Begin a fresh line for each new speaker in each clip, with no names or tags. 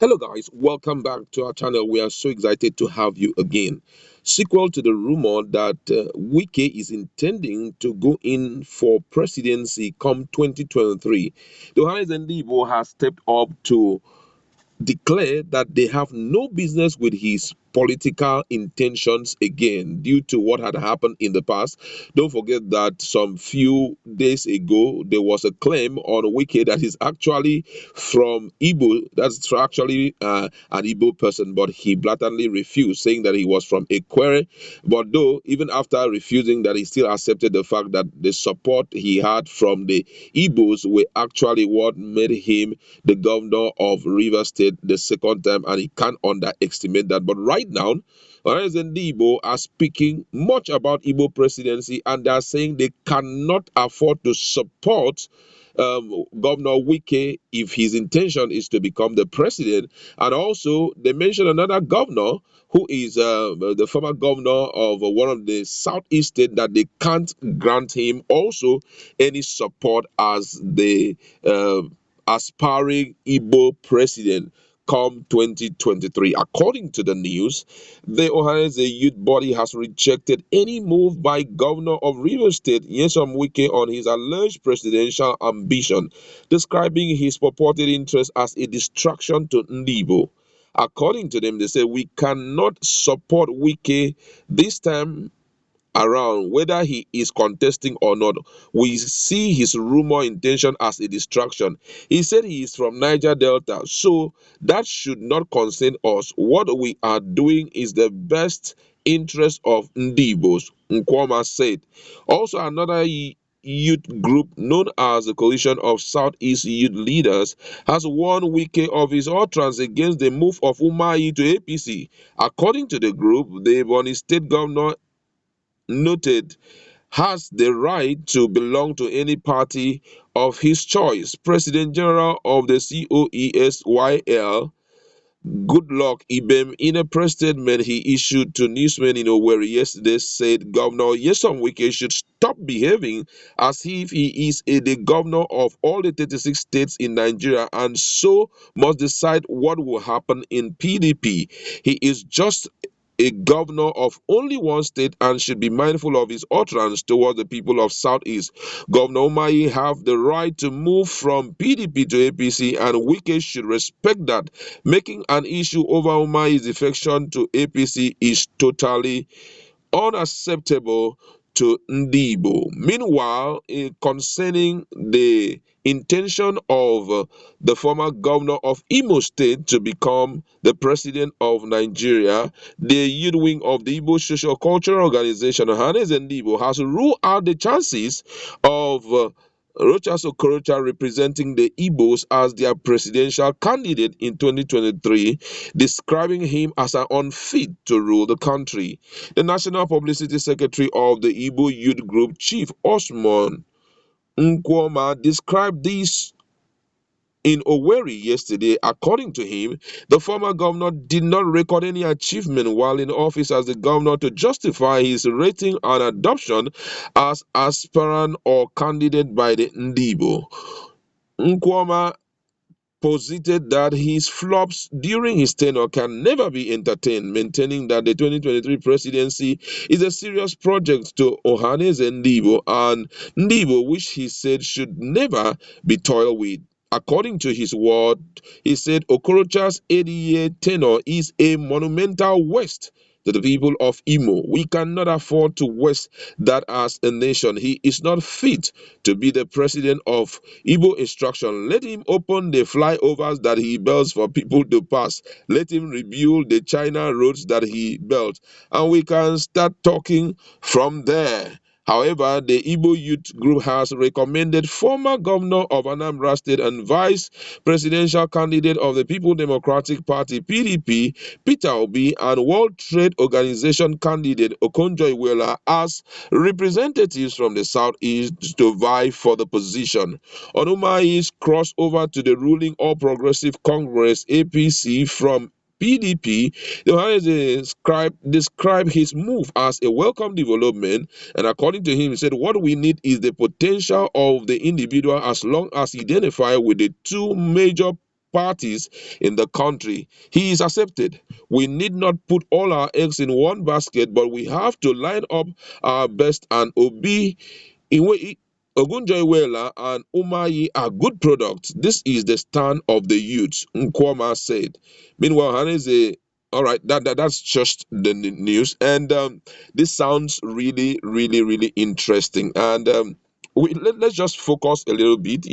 Hello, guys. Welcome back to our channel. We are so excited to have you again. Sequel to the rumor that Wike is intending to go in for presidency come 2023, Johannes Ndigbo has stepped up to declare that they have no business with his political intentions again due to what had happened in the past. Don't forget that some few days ago there was a claim on Wiki that he's actually from Igbo. That's actually an Igbo person, but he blatantly refused, saying that he was from Ekwere. But though, even after refusing that, he still accepted the fact that the support he had from the Igbos were actually what made him the governor of Rivers State the second time, and he can't underestimate that. But right now, Orange and Ndigbo are speaking much about Igbo presidency, and they are saying they cannot afford to support Governor Wike if his intention is to become the president. And also, they mentioned another governor who is the former governor of one of the southeast states, that they can't grant him also any support as the aspiring Igbo president come 2023. According to the news, the Ohanaeze youth body has rejected any move by Governor of Rivers State, Nyesom Wike, on his alleged presidential ambition, describing his purported interest as a distraction to Ndigbo. According to them, they say we cannot support Wike this time around, whether he is contesting or not. We see his rumor intention as a distraction. He said he is from Niger Delta, so that should not concern us. What we are doing is the best interest of Ndigbo's, Nkwama said. Also, another youth group known as the Coalition of Southeast Youth Leaders has warned Wike of his utterance against the move of Umahi to APC. According to the group, the Ebonyi State Governor noted has the right to belong to any party of his choice. President General of the COESYL, Goodluck Ibem, in a press statement he issued to newsmen in Owerri yesterday, said Governor Nyesom Wike should stop behaving as if he is the governor of all the 36 states in Nigeria, and so must decide what will happen in PDP. He is just a governor of only one state and should be mindful of his utterance towards the people of Southeast. Governor Umahi have the right to move from PDP to APC, and Wike should respect that. Making an issue over Umahi's defection to APC is totally unacceptable to Ndigbo. Meanwhile, concerning the intention of the former governor of Imo State to become the president of Nigeria, the youth wing of the Igbo Social Cultural Organization, Hannes Ndigbo, has ruled out the chances of Rochas Okorocha representing the Igbos as their presidential candidate in 2023, describing him as an unfit to rule the country. The National Publicity Secretary of the Igbo Youth Group, Chief Osman Nkwoma, described this in Owerri yesterday. According to him, the former governor did not record any achievement while in office as the governor to justify his rating and adoption as aspirant or candidate by the Ndigbo. Nkwama posited that his flops during his tenure can never be entertained, maintaining that the 2023 presidency is a serious project to Ohanes and Ndigbo, which he said should never be toiled with. According to his word, he said Okorocha's 80-year tenure is a monumental waste to the people of Imo. We cannot afford to waste that as a nation. He is not fit to be the president of Igbo instruction. Let him open the flyovers that he builds for people to pass. Let him rebuild the China roads that he built, and we can start talking from there. However, the Igbo Youth Group has recommended former governor of Anambra State and vice presidential candidate of the People Democratic Party (PDP), Peter Obi, and World Trade Organization candidate Okonjo-Iweala as representatives from the Southeast to vie for the position. Onumai's crossover to the ruling All Progressive Congress (APC) from PDP, Yohannes described his move as a welcome development, and according to him, he said, what we need is the potential of the individual as long as identified with the two major parties in the country, he is accepted. We need not put all our eggs in one basket, but we have to line up our best, and Obi Iwe Ogunjoyiwela and Umahi are good products. This is the stand of the youth, Nkwama said. Meanwhile, Haneze, all right, that's just the news. And this sounds really, really, really interesting. And let's just focus a little bit,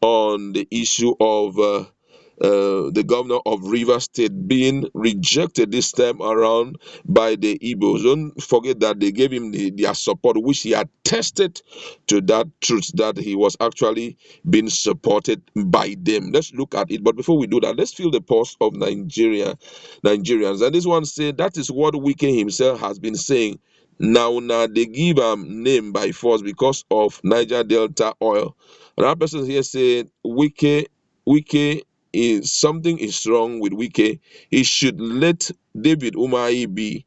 on the issue of the governor of Rivers State being rejected this time around by the Igbos. Don't forget that they gave him their support, which he had tested to that truth that he was actually being supported by them. Let's look at it. But before we do that, let's feel the pulse of Nigerians. And this one said that is what Wike himself has been saying. Now they give name by force because of Niger Delta oil. Another person here said Wike is something is wrong with Wike. He should let David Umahi be.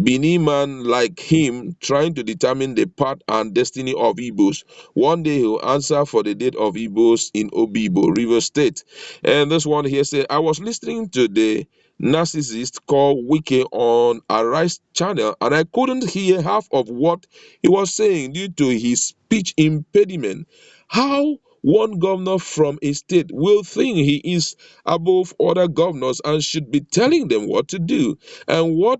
Bini man like him trying to determine the path and destiny of Igbos. One day he'll answer for the death of Igbos in Obibo, River State. And this one here said, I was listening to the narcissist called Wike on Arise channel, and I couldn't hear half of what he was saying due to his speech impediment. How one governor from a state will think he is above other governors and should be telling them what to do and what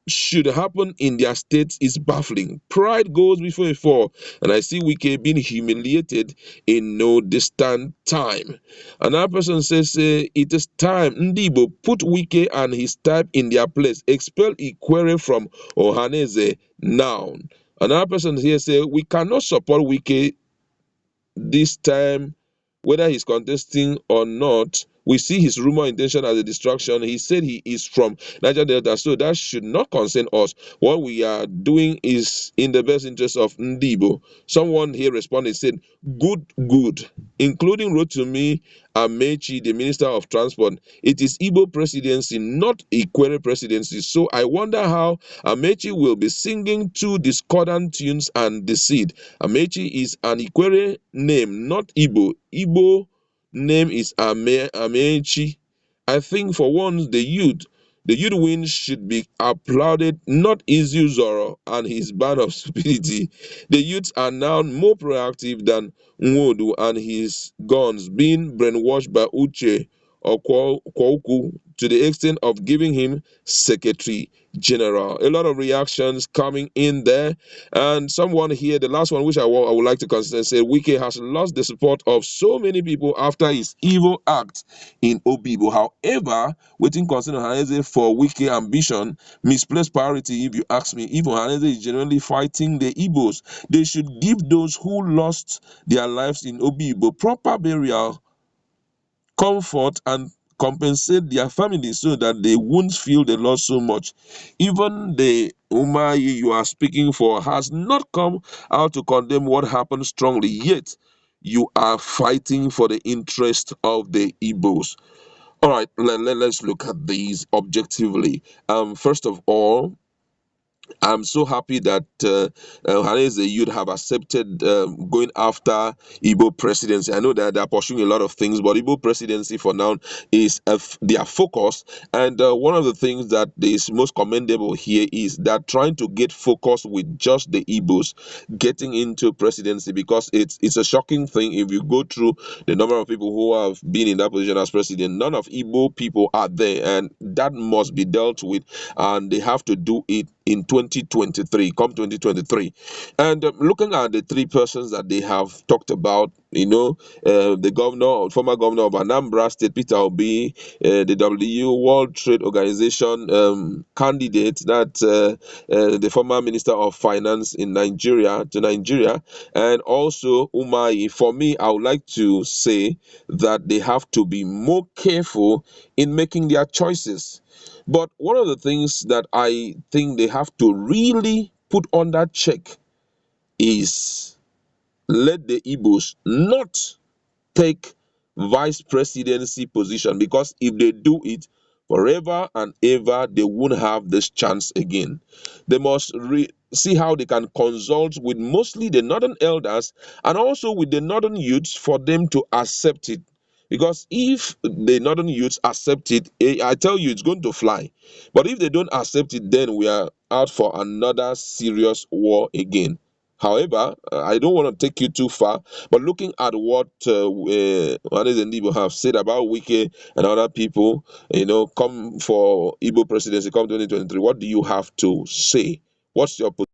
should happen in their states is baffling. Pride goes before a fall, and I see Wike being humiliated in no distant time. Another person says, it is time Ndigbo put Wike and his type in their place. Expel Ikwere from Ohaneze now. Another person here says, we cannot support Wike this time, whether he's contesting or not. We see his rumor intention as a distraction. He said he is from Niger Delta, so that should not concern us. What we are doing is in the best interest of Ndigbo. Someone here responded, said, good, including Rotumi Amechi, the Minister of Transport. It is Igbo presidency, not Ikwere presidency. So I wonder how Amechi will be singing two discordant tunes and deceit. Amechi is an Ikwere name, not Igbo. Igbo name is Amechi. I think for once the youth win should be applauded, not Izu Zoro and his band of stupidity. The youths are now more proactive than Nwodu and his guns, being brainwashed by Uche or Kwoku to the extent of giving him secretary general. A lot of reactions coming in there, and someone here, the last one which I would like to consider, said Wike has lost the support of so many people after his evil act in Obibo. However, waiting concern Ohaneze for Wike ambition, misplaced priority if you ask me. If Ohaneze is genuinely fighting the Igbos, they should give those who lost their lives in Obibo proper burial, comfort, and compensate their families so that they won't feel the loss so much. Even the Umahi you are speaking for has not come out to condemn what happened strongly, yet you are fighting for the interest of the Igbos. All right, let's look at these objectively. First of all, I'm so happy that Haneze you'd have accepted going after Igbo presidency. I know that they're pursuing a lot of things, but Igbo presidency for now is their focus. And one of the things that is most commendable here is that trying to get focus with just the Igbos getting into presidency, because it's a shocking thing if you go through the number of people who have been in that position as president. None of Igbo people are there, and that must be dealt with, and they have to do it in 2023, come 2023. And looking at the three persons that they have talked about, the governor, former governor of Anambra State, Peter Obi, the World Trade Organization candidate, that the former Minister of Finance in Nigeria, and also Umahi. For me, I would like to say that they have to be more careful in making their choices. But one of the things that I think they have to really put under check is let the Igbos not take vice presidency position, because if they do it, forever and ever they won't have this chance again. They must see how they can consult with mostly the northern elders and also with the northern youths for them to accept it. Because if the northern youths accept it, I tell you, it's going to fly. But if they don't accept it, then we are out for another serious war again. However, I don't want to take you too far, but looking at what Others and Ndigbo have said about Wike and other people, come for Igbo presidency, come 2023, what do you have to say? What's your position?